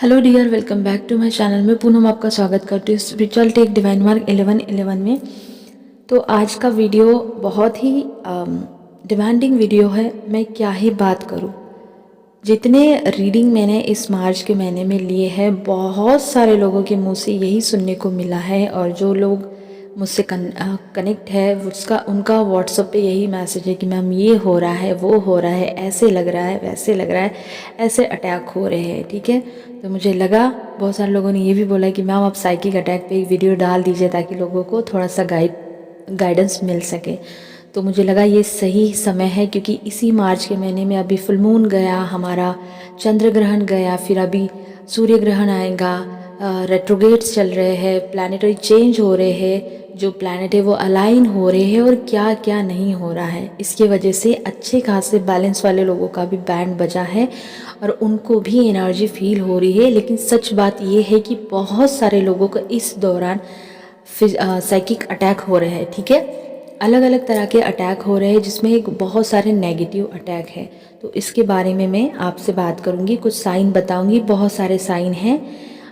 Hello dear, welcome back to my channel में पूनम आपका स्वागत करती हूँ स्पिरिचुअल टेक डिवाइन मार्क 1111 में। तो आज का वीडियो बहुत ही डिमांडिंग वीडियो है। मैं क्या ही बात करूँ। जितने रीडिंग मैंने इस मार्च के महीने में लिए हैं, बहुत सारे लोगों के मुंह से यही सुनने को मिला है और जो लोग मुझसे कनेक्ट है उनका व्हाट्सएप पे यही मैसेज है कि मैम ये हो रहा है, वो हो रहा है, ऐसे लग रहा है, वैसे लग रहा है, ऐसे अटैक हो रहे हैं। ठीक है, तो मुझे लगा बहुत सारे लोगों ने ये भी बोला कि मैम आप साइकिक अटैक पे एक वीडियो डाल दीजिए ताकि लोगों को थोड़ा सा गाइडेंस मिल सके। तो मुझे लगा ये सही समय है, क्योंकि इसी मार्च के महीने में अभी फुल मून गया, हमारा चंद्र ग्रहण गया, फिर अभी सूर्य ग्रहण आएगा, रेट्रोगेट्स चल रहे हैं, प्लानिटरी चेंज हो रहे हैं, जो प्लैनेट है वो अलाइन हो रहे हैं और क्या क्या नहीं हो रहा है। इसकी वजह से अच्छे खासे बैलेंस वाले लोगों का भी बैंड बजा है और उनको भी एनर्जी फील हो रही है। लेकिन सच बात ये है कि बहुत सारे लोगों को इस दौरान साइकिक अटैक हो रहे हैं। ठीक है, अलग अलग तरह के अटैक हो रहे हैं, जिसमें एक बहुत सारे नेगेटिव अटैक है। तो इसके बारे में मैं आपसे बात करूंगी, कुछ साइन बताऊंगी। बहुत सारे साइन हैं,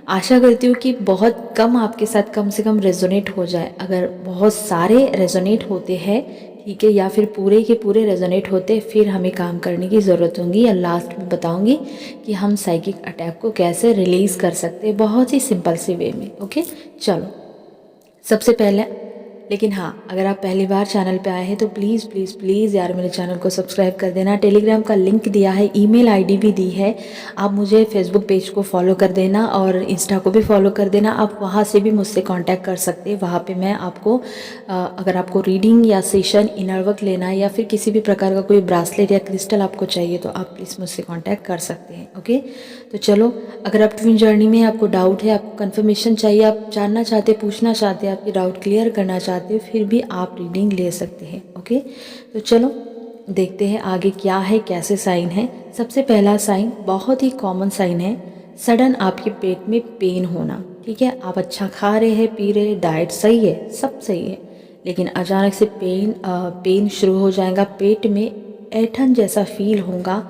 आशा करती हूँ कि बहुत कम आपके साथ कम से कम रेजोनेट हो जाए। अगर बहुत सारे रेजोनेट होते हैं, ठीक है, या फिर पूरे के पूरे रेजोनेट होते, फिर हमें काम करने की ज़रूरत होगी। और लास्ट में बताऊंगी कि हम साइकिक अटैक को कैसे रिलीज़ कर सकते हैं, बहुत ही सिंपल सी वे में। ओके, चलो सबसे पहले, लेकिन हाँ, अगर आप पहली बार चैनल पे आए हैं तो प्लीज़ प्लीज़ प्लीज़ यार मेरे चैनल को सब्सक्राइब कर देना। टेलीग्राम का लिंक दिया है, ईमेल आईडी भी दी है। आप मुझे फेसबुक पेज को फॉलो कर देना और इंस्टा को भी फॉलो कर देना। आप वहाँ से भी मुझसे कांटेक्ट कर सकते हैं। वहाँ पे मैं आपको अगर आपको रीडिंग या सेशन, इनर वर्क लेना है या फिर किसी भी प्रकार का कोई ब्रासलेट या क्रिस्टल आपको चाहिए तो आप प्लीज़ मुझसे कॉन्टैक्ट कर सकते हैं। ओके, तो चलो, अगर आप ट्विन जर्नी में आपको डाउट है, आपको कंफर्मेशन चाहिए, आप जानना चाहते, पूछना चाहते, आपके डाउट क्लियर करना चाहते हो, फिर भी आप रीडिंग ले सकते हैं। ओके, तो चलो देखते हैं आगे क्या है, कैसे साइन है। सबसे पहला साइन बहुत ही कॉमन साइन है, सडन आपके पेट में पेन होना। ठीक है, आप अच्छा खा रहे हैं, पी रहे हैं, डाइट सही है, सब सही है, लेकिन अचानक से पेन शुरू हो जाएगा। पेट में ऐठन जैसा फील होगा,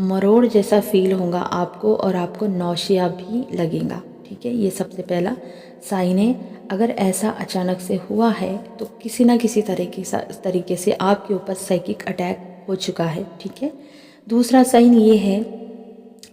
मरोड़ जैसा फील होगा आपको, और आपको नौशिया भी लगेगा। ठीक है, ये सबसे पहला साइन है। अगर ऐसा अचानक से हुआ है तो किसी ना किसी तरीके से आपके ऊपर साइकिक अटैक हो चुका है। ठीक है, दूसरा साइन ये है,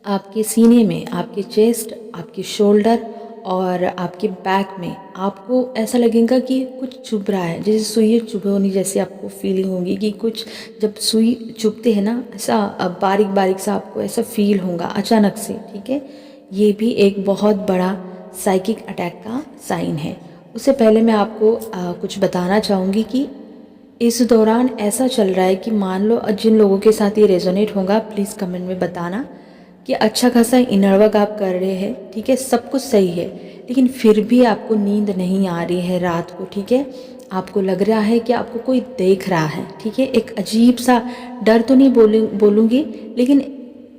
आपके सीने में, आपके चेस्ट, आपके शोल्डर और आपके बैक में आपको ऐसा लगेगा कि कुछ चुभ रहा है, जैसे सुई चुभोनी जैसी आपको फीलिंग होगी कि कुछ, जब सुई चुभते हैं ना, ऐसा बारीक बारीक सा आपको ऐसा फील होगा अचानक से। ठीक है, ये भी एक बहुत बड़ा साइकिक अटैक का साइन है। उससे पहले मैं आपको कुछ बताना चाहूँगी कि इस दौरान ऐसा चल रहा है कि मान लो जिन लोगों के साथ ये रेजोनेट होगा, प्लीज़ कमेंट में बताना कि अच्छा खासा इनर वर्क आप कर रहे हैं, ठीक है, सब कुछ सही है, लेकिन फिर भी आपको नींद नहीं आ रही है रात को। ठीक है, आपको लग रहा है कि आपको कोई देख रहा है। ठीक है, एक अजीब सा डर तो नहीं बोलूँगी, लेकिन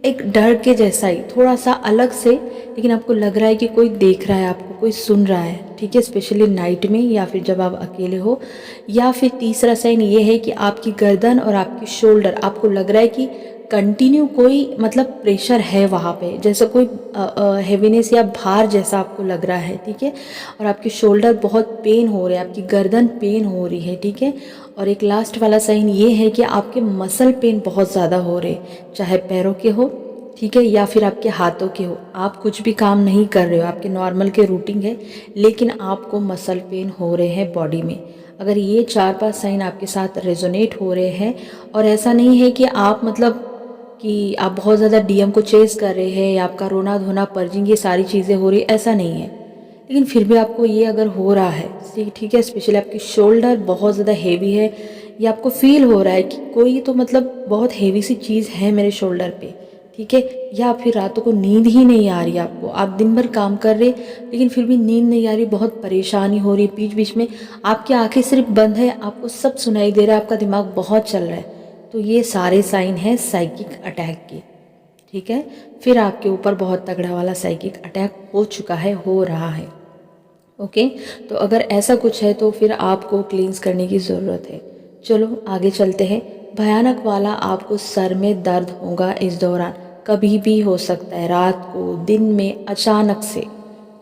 एक डर के जैसा ही, थोड़ा सा अलग से, लेकिन आपको लग रहा है कि कोई देख रहा है आपको, कोई सुन रहा है। ठीक है, स्पेशली नाइट में या फिर जब आप अकेले हो। या फिर तीसरा साइन ये है कि आपकी गर्दन और आपकी शोल्डर, आपको लग रहा है कि कंटिन्यू कोई मतलब प्रेशर है वहाँ पे, जैसे कोई हेवीनेस या भार जैसा आपको लग रहा है। ठीक है, और आपके शोल्डर बहुत पेन हो रहे हैं, आपकी गर्दन पेन हो रही है। ठीक है, और एक लास्ट वाला साइन ये है कि आपके मसल पेन बहुत ज़्यादा हो रहे, चाहे पैरों के हो, ठीक है, या फिर आपके हाथों के हो। आप कुछ भी काम नहीं कर रहे हो, आपके नॉर्मल के रूटीन है, लेकिन आपको मसल पेन हो रहे हैं बॉडी में। अगर ये 4-5 साइन आपके साथ रेजोनेट हो रहे हैं, और ऐसा नहीं है कि आप मतलब कि आप बहुत ज़्यादा डीएम को चेस कर रहे हैं या आपका रोना धोना पर्जिंग ये सारी चीज़ें हो रही, ऐसा नहीं है, लेकिन फिर भी आपको ये अगर हो रहा है, ठीक है, स्पेशली आपकी शोल्डर बहुत ज़्यादा हेवी है, या आपको फील हो रहा है कि कोई तो मतलब बहुत हेवी सी चीज़ है मेरे शोल्डर पे। ठीक है, या फिर रातों को नींद ही नहीं आ रही आपको, आप दिन भर काम कर रहे लेकिन फिर भी नींद नहीं आ रही, बहुत परेशानी हो रही, बीच बीच में आपकी आंखें सिर्फ बंद है, आपको सब सुनाई दे रहा है, आपका दिमाग बहुत चल रहा है, तो ये सारे साइन हैं साइकिक अटैक के। ठीक है, फिर आपके ऊपर बहुत तगड़ा वाला साइकिक अटैक हो चुका है, हो रहा है। ओके, तो अगर ऐसा कुछ है तो फिर आपको क्लींस करने की ज़रूरत है। चलो आगे चलते हैं। भयानक वाला आपको सर में दर्द होगा इस दौरान, कभी भी हो सकता है, रात को, दिन में, अचानक से,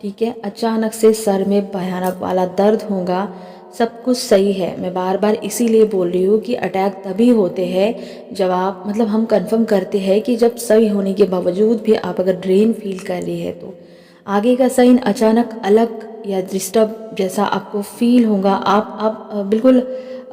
ठीक है। अचानक से सर में भयानक वाला दर्द होगा, सब कुछ सही है। मैं बार बार इसीलिए बोल रही हूँ कि अटैक तभी होते हैं जब आप मतलब हम कंफर्म करते हैं कि जब सही होने के बावजूद भी आप अगर ड्रेन फील कर रही है तो आगे का साइन अचानक अलग या डिस्टर्ब जैसा आपको फील होगा। आप बिल्कुल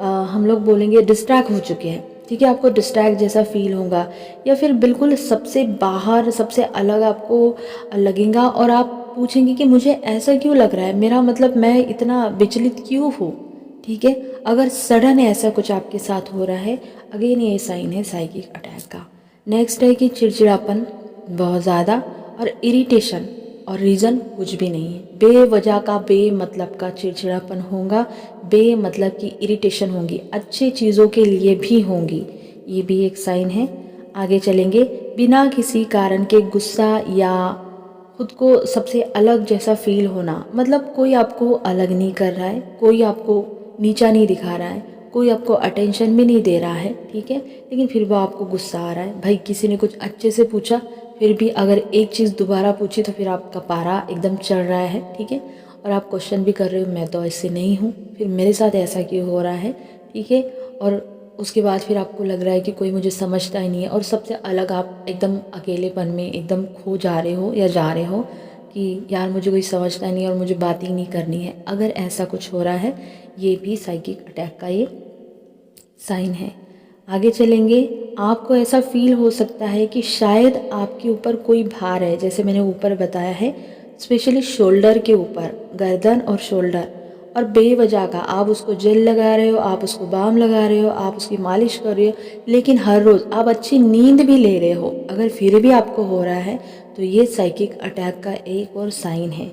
हम लोग बोलेंगे डिस्ट्रैक्ट हो चुके हैं, ठीक है। आपको डिस्ट्रैक्ट जैसा फील होगा या फिर बिल्कुल सबसे बाहर, सबसे अलग आपको लगेगा और आप पूछेंगे कि मुझे ऐसा क्यों लग रहा है, मेरा मतलब मैं इतना विचलित क्यों हूँ, ठीक है। अगर सडन ऐसा कुछ आपके साथ हो रहा है, अगेन ये साइन है साइकिक अटैक का। नेक्स्ट है कि चिड़चिड़ापन बहुत ज़्यादा और इरिटेशन और रीज़न कुछ भी नहीं है, बेवजह का बेमतलब का चिड़चिड़ापन होगा, बेमतलब की इरिटेशन होगी, अच्छी चीज़ों के लिए भी होंगी, ये भी एक साइन है। आगे चलेंगे, बिना किसी कारण के गुस्सा या खुद को सबसे अलग जैसा फील होना, मतलब कोई आपको अलग नहीं कर रहा है, कोई आपको नीचा नहीं दिखा रहा है, कोई आपको अटेंशन भी नहीं दे रहा है, ठीक है, लेकिन फिर वो आपको गुस्सा आ रहा है। भाई किसी ने कुछ अच्छे से पूछा, फिर भी अगर एक चीज़ दोबारा पूछी तो फिर आपका पारा एकदम चढ़ रहा है, ठीक है, और आप क्वेश्चन भी कर रहे हो मैं तो ऐसे नहीं हूँ, फिर मेरे साथ ऐसा क्यों हो रहा है, ठीक है। और उसके बाद फिर आपको लग रहा है कि कोई मुझे समझता ही नहीं है और सबसे अलग आप एकदम अकेलेपन में एकदम खो जा रहे हो या जा रहे हो कि यार मुझे कोई समझता नहीं है और मुझे बात ही नहीं करनी है। अगर ऐसा कुछ हो रहा है, ये भी साइकिक अटैक का ये साइन है। आगे चलेंगे, आपको ऐसा फील हो सकता है कि शायद आपके ऊपर कोई भार है, जैसे मैंने ऊपर बताया है, स्पेशली शोल्डर के ऊपर, गर्दन और शोल्डर, और बेवजह का आप उसको जेल लगा रहे हो, आप उसको बाम लगा रहे हो, आप उसकी मालिश कर रहे हो, लेकिन हर रोज़ आप अच्छी नींद भी ले रहे हो, अगर फिर भी आपको हो रहा है तो ये साइकिक अटैक का एक और साइन है।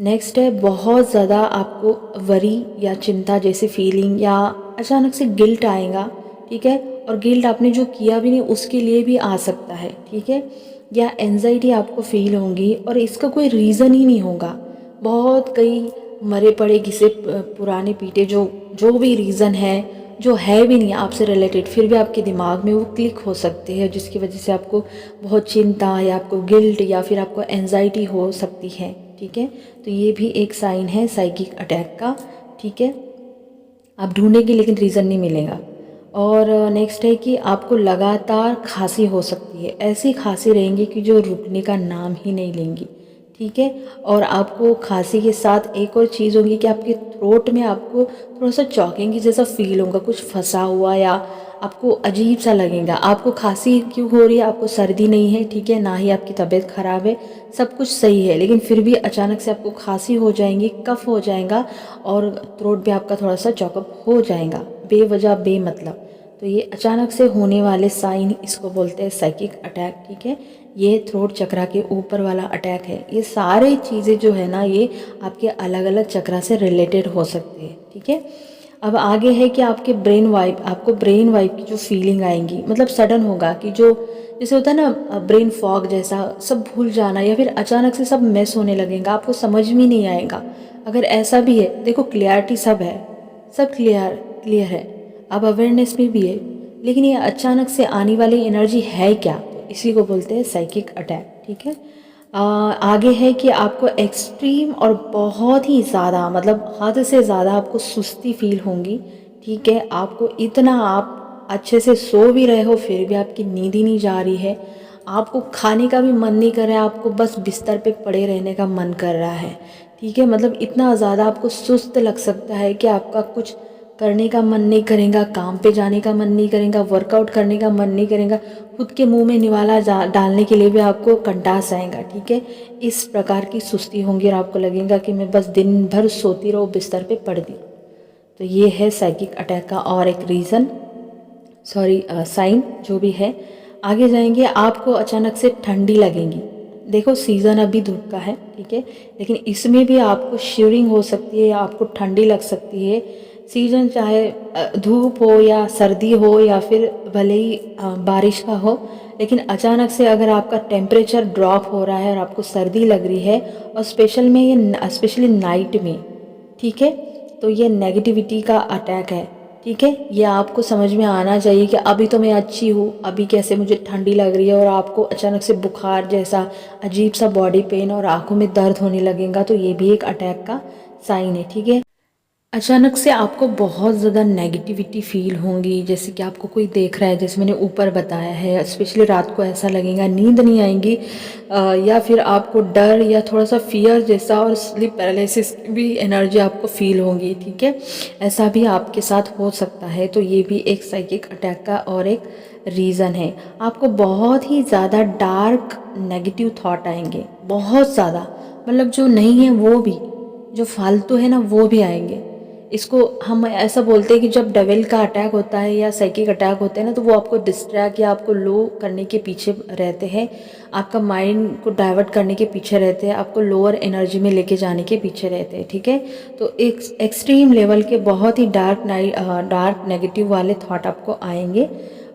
नेक्स्ट है, बहुत ज़्यादा आपको वरी या चिंता जैसी फीलिंग या अचानक से गिल्ट आएगा, ठीक है, और गिल्ट आपने जो किया भी नहीं उसके लिए भी आ सकता है, ठीक है, या एंजाइटी आपको फील होगी और इसका कोई रीज़न ही नहीं होगा। बहुत कई मरे पड़े घिसे पुराने पीटे जो जो भी रीज़न है, जो है भी नहीं आपसे रिलेटेड, फिर भी आपके दिमाग में वो क्लिक हो सकते हैं, जिसकी वजह से आपको बहुत चिंता या आपको गिल्ट या फिर आपको एंजाइटी हो सकती है, ठीक है। तो ये भी एक साइन है साइकिक अटैक का, ठीक है। आप ढूंढेंगे लेकिन रीज़न नहीं मिलेगा। और नेक्स्ट है कि आपको लगातार खांसी हो सकती है, ऐसी खांसी रहेंगी कि जो रुकने का नाम ही नहीं लेंगी, ठीक है। और आपको खांसी के साथ एक और चीज़ होगी कि आपके थ्रोट में आपको थोड़ा सा चौंकेंगी जैसा फील होगा, कुछ फंसा हुआ या आपको अजीब सा लगेगा। आपको खांसी क्यों हो रही है, आपको सर्दी नहीं है, ठीक है, ना ही आपकी तबीयत ख़राब है, सब कुछ सही है, लेकिन फिर भी अचानक से आपको खांसी हो जाएंगी, कफ हो जाएगा और थ्रोट भी आपका थोड़ा सा चौकअप हो जाएगा बेवजह बेमतलब। तो ये अचानक से होने वाले साइन, इसको बोलते हैं साइकिक अटैक, ठीक है। ये थ्रोट चक्रा के ऊपर वाला अटैक है। ये सारी चीज़ें जो है ना, ये आपके अलग अलग चक्रा से रिलेटेड हो सकती है, ठीक है। अब आगे है कि आपके ब्रेन वाइप, आपको ब्रेन वाइप की जो फीलिंग आएंगी, मतलब सडन होगा कि जो जैसे होता है ना ब्रेन फॉग जैसा, सब भूल जाना या फिर अचानक से सब मिस होने लगेगा, आपको समझ में नहीं आएगा। अगर ऐसा भी है, देखो क्लियरिटी सब है, सब क्लियर है, अब अवेयरनेस में भी है, लेकिन ये अचानक से आने वाली एनर्जी है क्या, तो इसी को बोलते हैं साइकिक अटैक, ठीक है। आगे है कि आपको एक्सट्रीम और बहुत ही ज़्यादा, मतलब हद से ज़्यादा आपको सुस्ती फील होंगी, ठीक है। आपको इतना, आप अच्छे से सो भी रहे हो फिर भी आपकी नींद ही नहीं जा रही है, आपको खाने का भी मन नहीं कर रहा है, आपको बस बिस्तर पे पड़े रहने का मन कर रहा है, ठीक है। मतलब इतना ज़्यादा आपको सुस्त लग सकता है कि आपका कुछ करने का मन नहीं करेगा, काम पे जाने का मन नहीं करेगा, वर्कआउट करने का मन नहीं करेगा, खुद के मुंह में निवाला डालने के लिए भी आपको कंटास आएगा, ठीक है। इस प्रकार की सुस्ती होंगी और आपको लगेगा कि मैं बस दिन भर सोती रहूँ, बिस्तर पे पड़ दी। तो ये है साइकिक अटैक का और एक रीज़न, सॉरी साइन जो भी है। आगे जाएंगे, आपको अचानक से ठंडी लगेगी, देखो सीज़न अभी धूप का है, ठीक है, लेकिन इसमें भी आपको शिवरिंग हो सकती है या आपको ठंडी लग सकती है। सीज़न चाहे धूप हो या सर्दी हो या फिर भले ही बारिश का हो, लेकिन अचानक से अगर आपका टेम्परेचर ड्रॉप हो रहा है और आपको सर्दी लग रही है, और स्पेशली नाइट में, ठीक है, तो ये नेगेटिविटी का अटैक है, ठीक है, ये आपको समझ में आना चाहिए कि अभी तो मैं अच्छी हूँ, अभी कैसे मुझे ठंडी लग रही है और आपको अचानक से बुखार जैसा अजीब सा बॉडी पेन और आंखों में दर्द होने लगेगा, तो ये भी एक अटैक का साइन है। ठीक है, अचानक से आपको बहुत ज़्यादा नेगेटिविटी फील होंगी, जैसे कि आपको कोई देख रहा है, जैसे मैंने ऊपर बताया है। स्पेशली रात को ऐसा लगेगा, नींद नहीं आएगी, या फिर आपको डर या थोड़ा सा फियर जैसा और स्लीप पैरालिसिस भी एनर्जी आपको फील होंगी। ठीक है, ऐसा भी आपके साथ हो सकता है, तो ये भी एक साइकिक अटैक का और एक रीज़न है। आपको बहुत ही ज़्यादा डार्क नेगेटिव थॉट आएंगे, बहुत ज़्यादा, मतलब जो नहीं है वो भी, जो फालतू है ना वो भी आएंगे। इसको हम ऐसा बोलते हैं कि जब डेविल का अटैक होता है या साइकिक अटैक होते हैं ना, तो वो आपको डिस्ट्रैक्ट या आपको लो करने के पीछे रहते हैं, आपका माइंड को डाइवर्ट करने के पीछे रहते हैं, आपको लोअर एनर्जी में लेके जाने के पीछे रहते हैं। ठीक है, तो एक एक्सट्रीम लेवल के बहुत ही डार्क नेगेटिव वाले थॉट आपको आएंगे।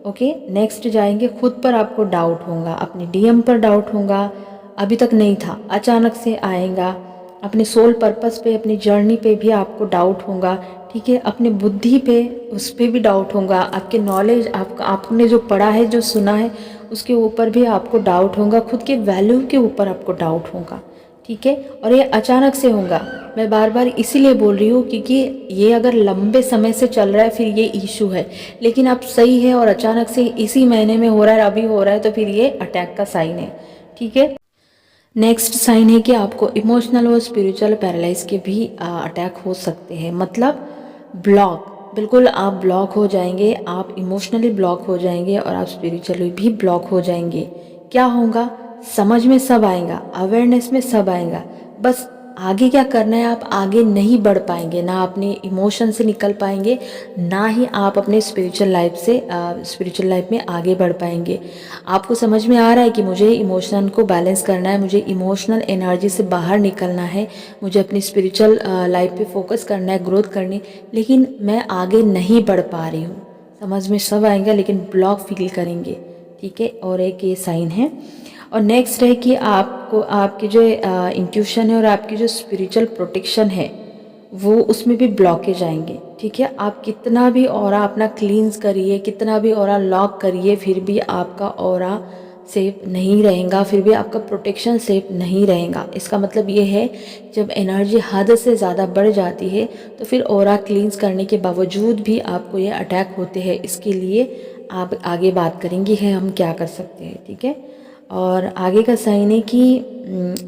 ओके, नेक्स्ट जाएंगे, खुद पर आपको डाउट होगा, अपने डीएम पर डाउट होगा, अभी तक नहीं था, अचानक से आएगा। अपने सोल पर्पस पे, अपनी जर्नी पे भी आपको डाउट होगा। ठीक है, अपने बुद्धि पे, उस पर भी डाउट होगा, आपके नॉलेज, आपने जो पढ़ा है, जो सुना है, उसके ऊपर भी आपको डाउट होगा, खुद के वैल्यू के ऊपर आपको डाउट होगा। ठीक है, और ये अचानक से होगा। मैं बार बार इसीलिए बोल रही हूँ क्योंकि ये अगर लंबे समय से चल रहा है फिर ये इशू है, लेकिन अब सही है और अचानक से इसी महीने में हो रहा है, अभी हो रहा है, तो फिर ये अटैक का साइन है। ठीक है, नेक्स्ट साइन है कि आपको इमोशनल और स्पिरिचुअल पैरालाइज के भी अटैक हो सकते हैं, मतलब ब्लॉक, बिल्कुल आप ब्लॉक हो जाएंगे, आप इमोशनली ब्लॉक हो जाएंगे और आप स्पिरिचुअली भी ब्लॉक हो जाएंगे। क्या होगा, समझ में सब आएगा, अवेयरनेस में सब आएगा, बस आगे क्या करना है आप आगे नहीं बढ़ पाएंगे, ना अपने इमोशन से निकल पाएंगे, ना ही आप अपने स्पिरिचुअल लाइफ में आगे बढ़ पाएंगे। आपको समझ में आ रहा है कि मुझे इमोशन को बैलेंस करना है, मुझे इमोशनल एनर्जी से बाहर निकलना है, मुझे अपनी स्पिरिचुअल लाइफ पे फोकस करना है, ग्रोथ करनी, लेकिन मैं आगे नहीं बढ़ पा रही हूँ। समझ में सब आएगा लेकिन ब्लॉक फील करेंगे। ठीक है, और एक ये साइन है। और नेक्स्ट है कि आपको आपकी जो इंट्यूशन है और आपकी जो स्पिरिचुअल प्रोटेक्शन है वो उसमें भी ब्लॉकेज आएंगे। ठीक है, आप कितना भी ऑरा अपना क्लींस करिए, कितना भी ऑरा लॉक करिए, फिर भी आपका ऑरा सेफ नहीं रहेगा, फिर भी आपका प्रोटेक्शन सेफ नहीं रहेगा। इसका मतलब ये है जब एनर्जी हद से ज़्यादा बढ़ जाती है तो फिर ऑरा क्लींस करने के बावजूद भी आपको ये अटैक होते हैं। इसके लिए आप आगे बात करेंगे है हम क्या कर सकते हैं। ठीक है, और आगे का साइन है कि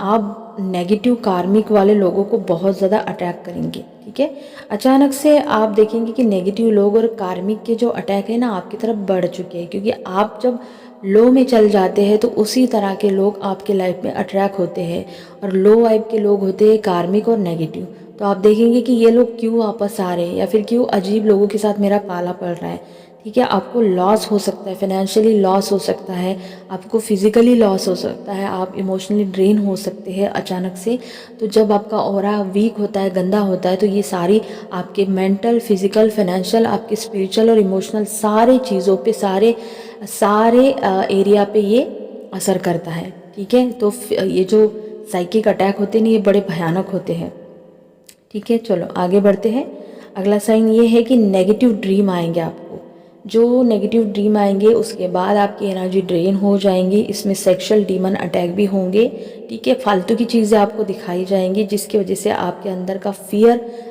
आप नेगेटिव कार्मिक वाले लोगों को बहुत ज़्यादा अटैक करेंगे। ठीक है, अचानक से आप देखेंगे कि नेगेटिव लोग और कार्मिक के जो अटैक है ना आपकी तरफ बढ़ चुके हैं, क्योंकि आप जब लो में चल जाते हैं तो उसी तरह के लोग आपके लाइफ में अट्रैक्ट होते हैं, और लो वाइब के लोग होते हैं कार्मिक और नेगेटिव। तो आप देखेंगे कि ये लोग क्यों वापस आ रहे हैं या फिर क्यों अजीब लोगों के साथ मेरा पाला पड़ रहा है। ठीक है, आपको लॉस हो सकता है, फाइनेंशियली लॉस हो सकता है, आपको फिजिकली लॉस हो सकता है, आप इमोशनली ड्रेन हो सकते हैं अचानक से। तो जब आपका ऑरा वीक होता है, गंदा होता है, तो ये सारी आपके मेंटल, फिजिकल, फाइनेंशियल, आपके स्पिरिचुअल और इमोशनल सारे चीज़ों पे, सारे एरिया पे ये असर करता है। ठीक है, तो ये जो साइकिक अटैक होते हैं ना ये बड़े भयानक होते हैं। ठीक है, चलो आगे बढ़ते हैं। अगला साइन ये है कि नेगेटिव ड्रीम आएंगे आपको। जो नेगेटिव ड्रीम आएंगे उसके बाद आपकी एनर्जी ड्रेन हो जाएंगी, इसमें सेक्सुअल डीमन अटैक भी होंगे। ठीक है, फालतू की चीज़ें आपको दिखाई जाएंगी जिसकी वजह से आपके अंदर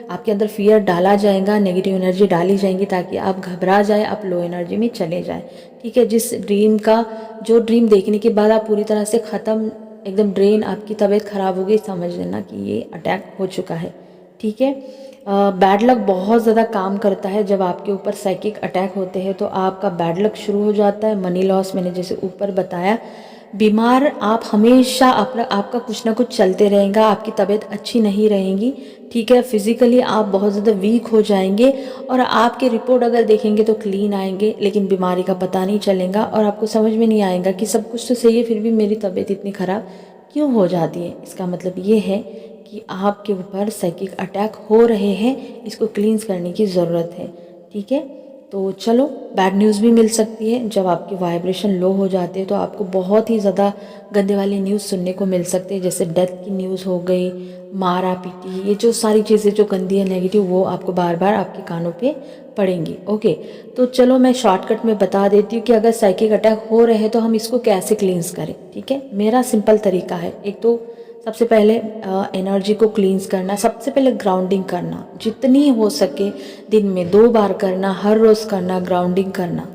आपके अंदर फियर डाला जाएगा, नेगेटिव एनर्जी डाली जाएंगी ताकि आप घबरा जाए, आप लो एनर्जी में चले जाए। ठीक है, जो ड्रीम देखने के बाद आप पूरी तरह से ख़त्म, एकदम ड्रेन, आपकी तबीयत ख़राब हो गई, समझ लेना कि ये अटैक हो चुका है। ठीक है, बैड लक बहुत ज़्यादा काम करता है जब आपके ऊपर साइकिक अटैक होते हैं, तो आपका बैड लक शुरू हो जाता है। मनी लॉस, मैंने जैसे ऊपर बताया, बीमार आप हमेशा, आपका कुछ ना कुछ चलते रहेगा, आपकी तबीयत अच्छी नहीं रहेगी। ठीक है, फिजिकली आप बहुत ज़्यादा वीक हो जाएंगे और आपके रिपोर्ट अगर देखेंगे तो क्लीन आएंगे, लेकिन बीमारी का पता नहीं चलेगा और आपको समझ में नहीं आएगा कि सब कुछ तो सही है फिर भी मेरी तबीयत इतनी ख़राब क्यों हो जाती है। इसका मतलब ये है कि आपके ऊपर साइकिक अटैक हो रहे हैं, इसको क्लींस करने की ज़रूरत है। ठीक है, तो चलो, बैड न्यूज़ भी मिल सकती है। जब आपके वाइब्रेशन लो हो जाते हैं तो आपको बहुत ही ज़्यादा गंदे वाली न्यूज़ सुनने को मिल सकते हैं, जैसे डेथ की न्यूज़ हो गई, मारा पीटी, ये जो सारी चीज़ें जो गंदी है, नेगेटिव, वो आपको बार बार आपके कानों पे पड़ेंगी। ओके, तो चलो मैं शॉर्टकट में बता देती हूँ कि अगर साइकिक अटैक हो रहे हैं तो हम इसको कैसे क्लींस करें। ठीक है, मेरा सिंपल तरीका है। एक तो सबसे पहले एनर्जी को क्लींस करना, सबसे पहले ग्राउंडिंग करना, जितनी हो सके दिन में 2 बार करना, हर रोज़ करना, ग्राउंडिंग करना।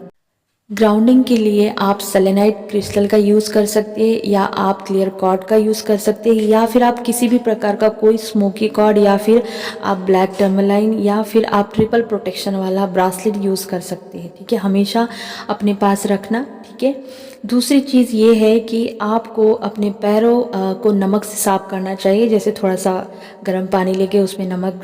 ग्राउंडिंग के लिए आप सेलेनाइट क्रिस्टल का यूज़ कर सकते हैं, या आप क्लियर कॉर्ड का यूज़ कर सकते हैं, या फिर आप किसी भी प्रकार का कोई स्मोकी कॉर्ड, या फिर आप ब्लैक टर्मलाइन, या फिर आप ट्रिपल प्रोटेक्शन वाला ब्रासलेट यूज़ कर सकते हैं। ठीक है, हमेशा अपने पास रखना। ठीक है, दूसरी चीज़ ये है कि आपको अपने पैरों को नमक से साफ़ करना चाहिए। जैसे थोड़ा सा गर्म पानी लेके उसमें नमक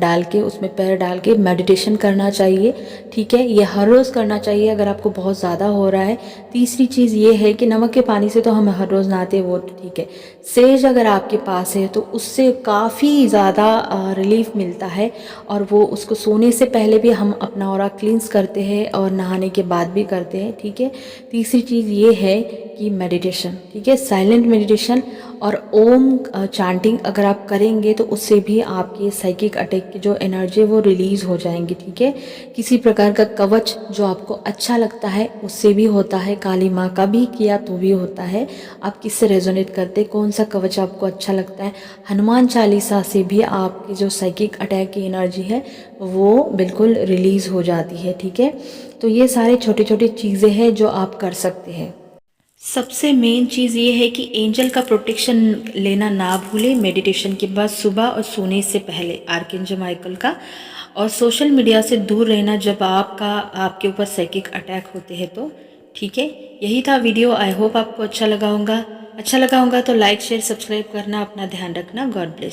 डाल के उसमें पैर डाल के मेडिटेशन करना चाहिए। ठीक है, ये हर रोज़ करना चाहिए अगर आपको बहुत ज़्यादा हो रहा है। तीसरी चीज़ ये है कि नमक के पानी से तो हम हर रोज़ नहाते हैं, वो ठीक है। सेज अगर आपके पास है तो उससे काफ़ी ज़्यादा रिलीफ मिलता है, और वो उसको सोने से पहले भी हम अपना ऑरा क्लींस करते हैं और नहाने के बाद भी करते हैं। ठीक है, तीसरी चीज़ ये है कि मेडिटेशन। ठीक है, साइलेंट मेडिटेशन और ओम चांटिंग अगर आप करेंगे तो उससे भी आपकी साइकिक अटैक की जो एनर्जी है वो रिलीज़ हो जाएंगी। ठीक है, किसी प्रकार का कवच जो आपको अच्छा लगता है उससे भी होता है, काली माँ का भी किया तो भी होता है। आप किससे रेजोनेट करते, कौन सा कवच आपको अच्छा लगता है। हनुमान चालीसा से भी आपकी जो साइकिक अटैक की एनर्जी है वो बिल्कुल रिलीज़ हो जाती है। ठीक है, तो ये सारे छोटे छोटे चीज़ें हैं जो आप कर सकते हैं। सबसे मेन चीज़ ये है कि एंजल का प्रोटेक्शन लेना ना भूलें मेडिटेशन के बाद, सुबह और सोने से पहले आर्कएंजल माइकल का। और सोशल मीडिया से दूर रहना जब आपके ऊपर साइकिक अटैक होते हैं तो। ठीक है, यही था वीडियो। आई होप आपको अच्छा लगा होगा तो लाइक शेयर सब्सक्राइब करना। अपना ध्यान रखना। God bless.